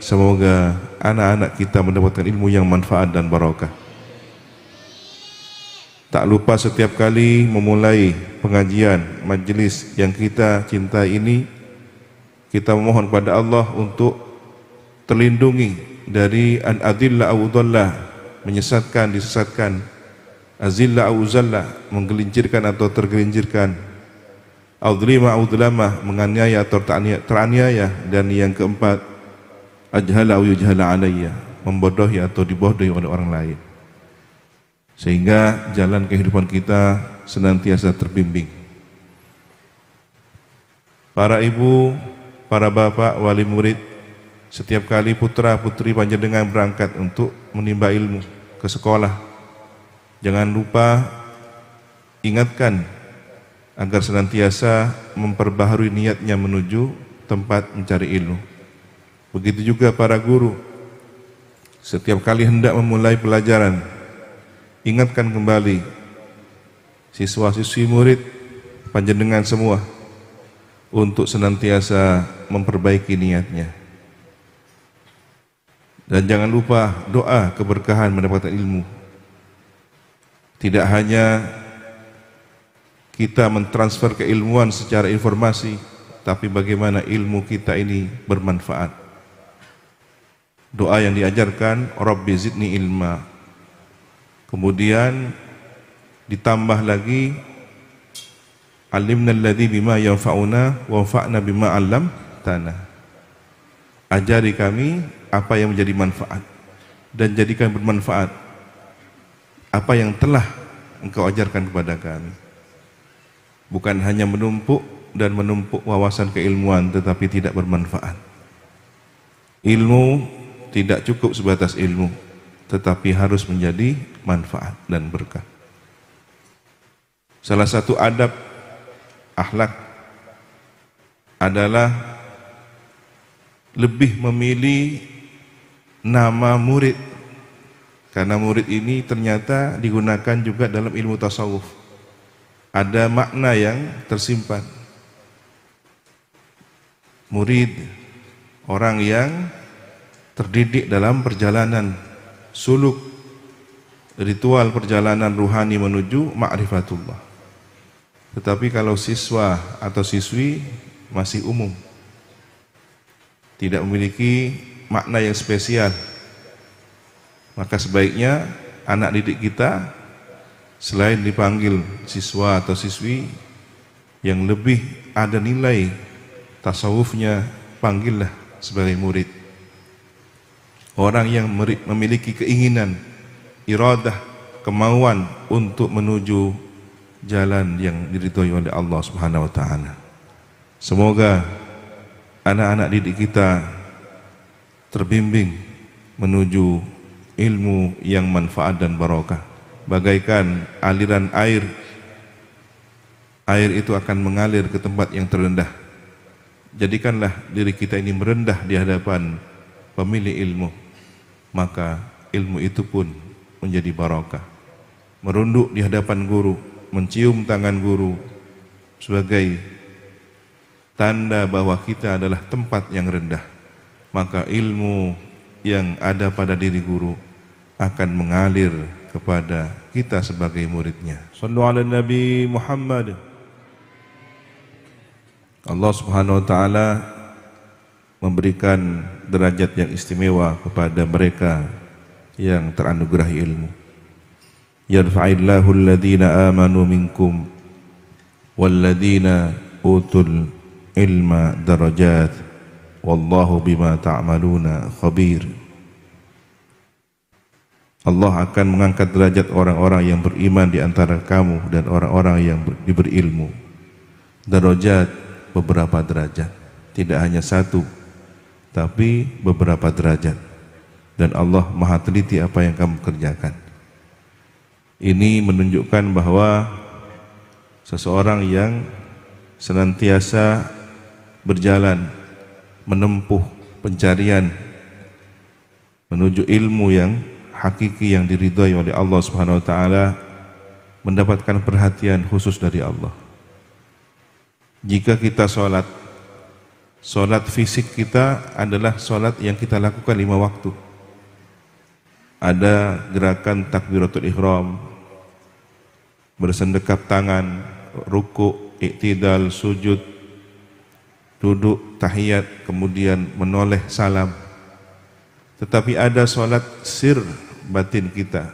semoga anak-anak kita mendapatkan ilmu yang manfaat dan barokah. Tak lupa setiap kali memulai pengajian majlis yang kita cintai ini, kita memohon kepada Allah untuk terlindungi dari an-adillah awudallah, menyesatkan, disesatkan, azillah awuzallah, menggelincirkan atau tergelincirkan, audlima audlamah, menganiaya atau teraniaya, dan yang keempat, ajhala aw yujhala alayya, membodohi atau dibodohi oleh orang lain, sehingga jalan kehidupan kita senantiasa terbimbing. Para ibu, para bapak, wali murid, setiap kali putra putri panjenengan berangkat untuk menimba ilmu ke sekolah, jangan lupa ingatkan agar senantiasa memperbaharui niatnya menuju tempat mencari ilmu. Begitu juga para guru, setiap kali hendak memulai pelajaran, ingatkan kembali siswa-siswi murid panjenengan semua untuk senantiasa memperbaiki niatnya. Dan jangan lupa doa keberkahan mendapatkan ilmu. Tidak hanya kita mentransfer keilmuan secara informasi, tapi bagaimana ilmu kita ini bermanfaat. Doa yang diajarkan, Rabbi zidni ilma. Kemudian ditambah lagi, alimna alladzi bima yanfa'una wa anfa'na bima 'allamtana. Ajari kami apa yang menjadi manfaat, dan jadikan bermanfaat apa yang telah Engkau ajarkan kepada kami. Bukan hanya menumpuk dan menumpuk wawasan keilmuan tetapi tidak bermanfaat. Ilmu tidak cukup sebatas ilmu, tetapi harus menjadi manfaat dan berkah. Salah satu adab akhlak adalah lebih memilih nama murid, karena murid ini ternyata digunakan juga dalam ilmu tasawuf. Ada makna yang tersimpan. Murid, orang yang terdidik dalam perjalanan suluk, ritual perjalanan ruhani menuju ma'rifatullah. Tetapi kalau siswa atau siswi masih umum, tidak memiliki makna yang spesial, maka sebaiknya anak didik kita selain dipanggil siswa atau siswi yang lebih ada nilai tasawufnya, panggillah sebagai murid. Orang yang memiliki keinginan, iradah, kemauan untuk menuju jalan yang diridhoi oleh Allah Subhanahu wa taala. Semoga anak-anak didik kita terbimbing menuju ilmu yang manfaat dan barokah. Bagaikan aliran air, air itu akan mengalir ke tempat yang terendah. Jadikanlah diri kita ini merendah di hadapan pemilik ilmu, maka ilmu itu pun menjadi barokah. Merunduk di hadapan guru, mencium tangan guru sebagai tanda bahwa kita adalah tempat yang rendah, maka ilmu yang ada pada diri guru akan mengalir kepada kita sebagai muridnya. Sallu ala Nabi Muhammad. Allah Subhanahu wa taala memberikan derajat yang istimewa kepada mereka yang teranugerahi ilmu. Yarfa'illahu alladhina amanu minkum walladhina utul ilma darajat wallahu bima ta'maluna khabir. Allah akan mengangkat derajat orang-orang yang beriman di antara kamu dan orang-orang yang diberi ilmu. Darajat, beberapa derajat, tidak hanya satu, tapi beberapa derajat. Dan Allah maha teliti apa yang kamu kerjakan. Ini menunjukkan bahwa seseorang yang senantiasa berjalan menempuh pencarian menuju ilmu yang hakiki yang diridhai oleh Allah Subhanahu wa taala mendapatkan perhatian khusus dari Allah. Jika kita sholat Solat fisik kita adalah solat yang kita lakukan 5 waktu. Ada gerakan takbiratul ihram, bersendekap tangan, ruku', iktidal, sujud, duduk, tahiyat, kemudian menoleh salam. Tetapi ada solat sir batin kita.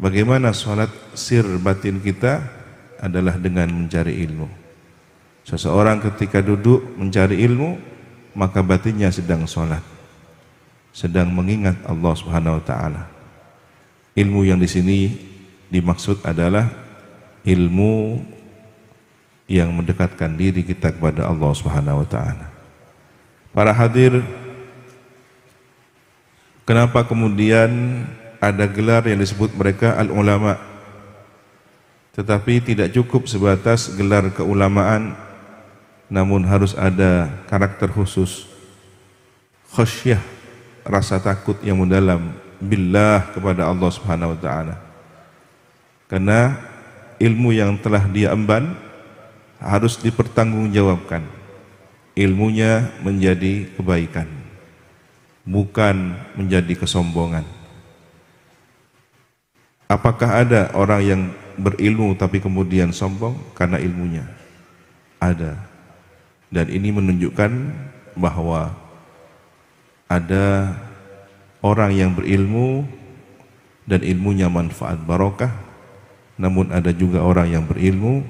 Bagaimana solat sir batin kita? Adalah dengan mencari ilmu. Seseorang ketika duduk mencari ilmu, maka batinnya sedang solat, sedang mengingat Allah Subhanahu wa taala. Ilmu yang di sini dimaksud adalah ilmu yang mendekatkan diri kita kepada Allah Subhanahu wa taala. Para hadir, kenapa kemudian ada gelar yang disebut mereka al-ulama? Tetapi tidak cukup sebatas gelar keulamaan, namun harus ada karakter khusus, khasyah, rasa takut yang mendalam billah kepada Allah Subhanahu wa taala. Karena ilmu yang telah dia emban harus dipertanggungjawabkan. Ilmunya menjadi kebaikan, bukan menjadi kesombongan. Apakah ada orang yang berilmu tapi kemudian sombong karena ilmunya? Ada. Dan ini menunjukkan bahwa ada orang yang berilmu dan ilmunya manfaat barokah, namun ada juga orang yang berilmu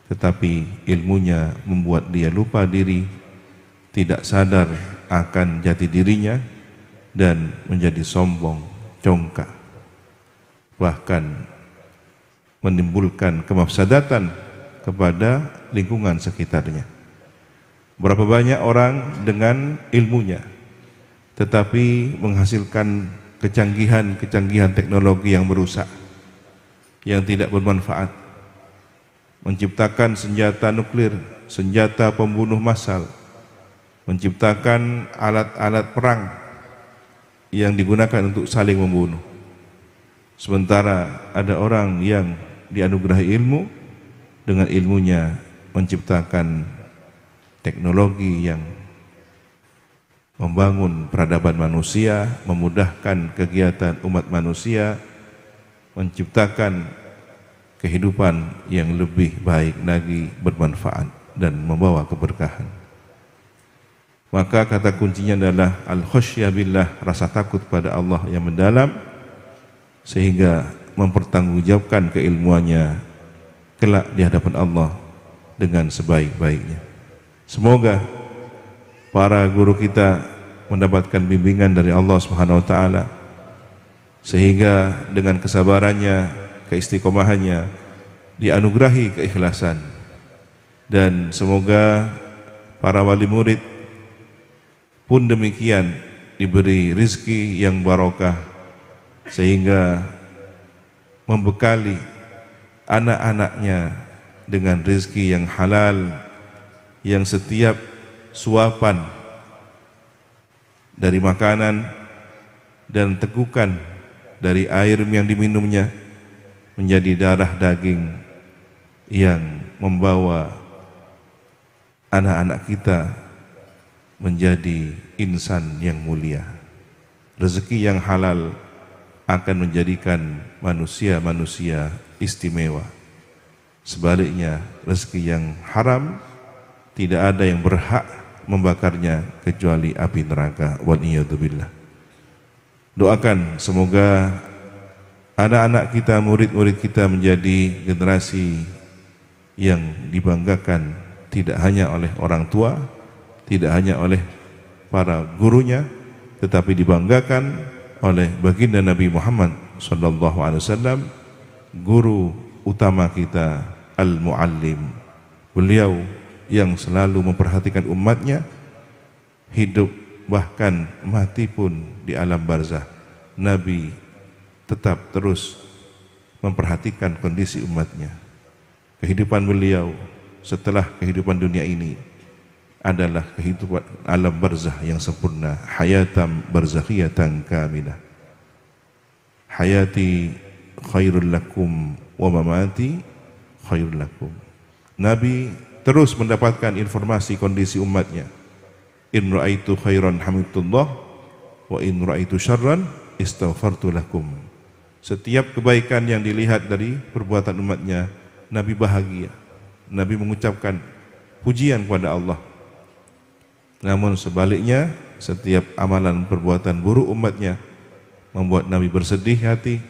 tetapi ilmunya membuat dia lupa diri, tidak sadar akan jati dirinya, dan menjadi sombong, congkak, bahkan menimbulkan kemafsadatan kepada lingkungan sekitarnya. Berapa banyak orang dengan ilmunya tetapi menghasilkan kecanggihan teknologi yang merusak, yang tidak bermanfaat, menciptakan senjata nuklir, senjata pembunuh massal, menciptakan alat-alat perang yang digunakan untuk saling membunuh. Sementara ada orang yang dianugerahi ilmu, dengan ilmunya menciptakan teknologi yang membangun peradaban manusia, memudahkan kegiatan umat manusia, menciptakan kehidupan yang lebih baik lagi, bermanfaat dan membawa keberkahan. Maka kata kuncinya adalah al-khasyah billah, rasa takut pada Allah yang mendalam, sehingga mempertanggungjawabkan keilmuannya kelak di hadapan Allah dengan sebaik-baiknya. Semoga para guru kita mendapatkan bimbingan dari Allah Subhanahu wa taala, sehingga dengan kesabarannya, keistiqomahannya dianugerahi keikhlasan, dan semoga para wali murid pun demikian diberi rizki yang barokah, sehingga membekali anak-anaknya dengan rizki yang halal, yang setiap suapan dari makanan dan tegukan dari air yang diminumnya menjadi darah daging yang membawa anak-anak kita menjadi insan yang mulia. Rezeki yang halal akan menjadikan manusia-manusia istimewa. Sebaliknya, rezeki yang haram tidak ada yang berhak membakarnya kecuali api neraka. Waliyadzubillah. Doakan semoga anak-anak kita, murid-murid kita menjadi generasi yang dibanggakan tidak hanya oleh orang tua, tidak hanya oleh para gurunya, tetapi dibanggakan oleh baginda Nabi Muhammad SAW, guru utama kita, al-muallim. Beliau yang selalu memperhatikan umatnya, hidup bahkan mati pun di alam barzah, Nabi tetap terus memperhatikan kondisi umatnya. Kehidupan beliau setelah kehidupan dunia ini adalah kehidupan alam barzah yang sempurna, hayatam barzakhiyatan kamilah. Hayati khairul lakum wa mamati khairul lakum. Nabi terus mendapatkan informasi kondisi umatnya. In ra'aitu khairan hamidullah wa in ra'aitu syarran istaghfartu lakum. Setiap kebaikan yang dilihat dari perbuatan umatnya, Nabi bahagia. Nabi mengucapkan pujian kepada Allah. Namun sebaliknya, setiap amalan perbuatan buruk umatnya membuat Nabi bersedih hati,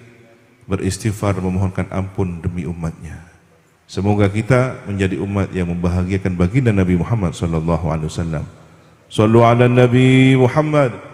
beristighfar memohonkan ampun demi umatnya. Semoga kita menjadi umat yang membahagiakan baginda Nabi Muhammad sallallahu alaihi wasallam. Sallu ala Nabi Muhammad.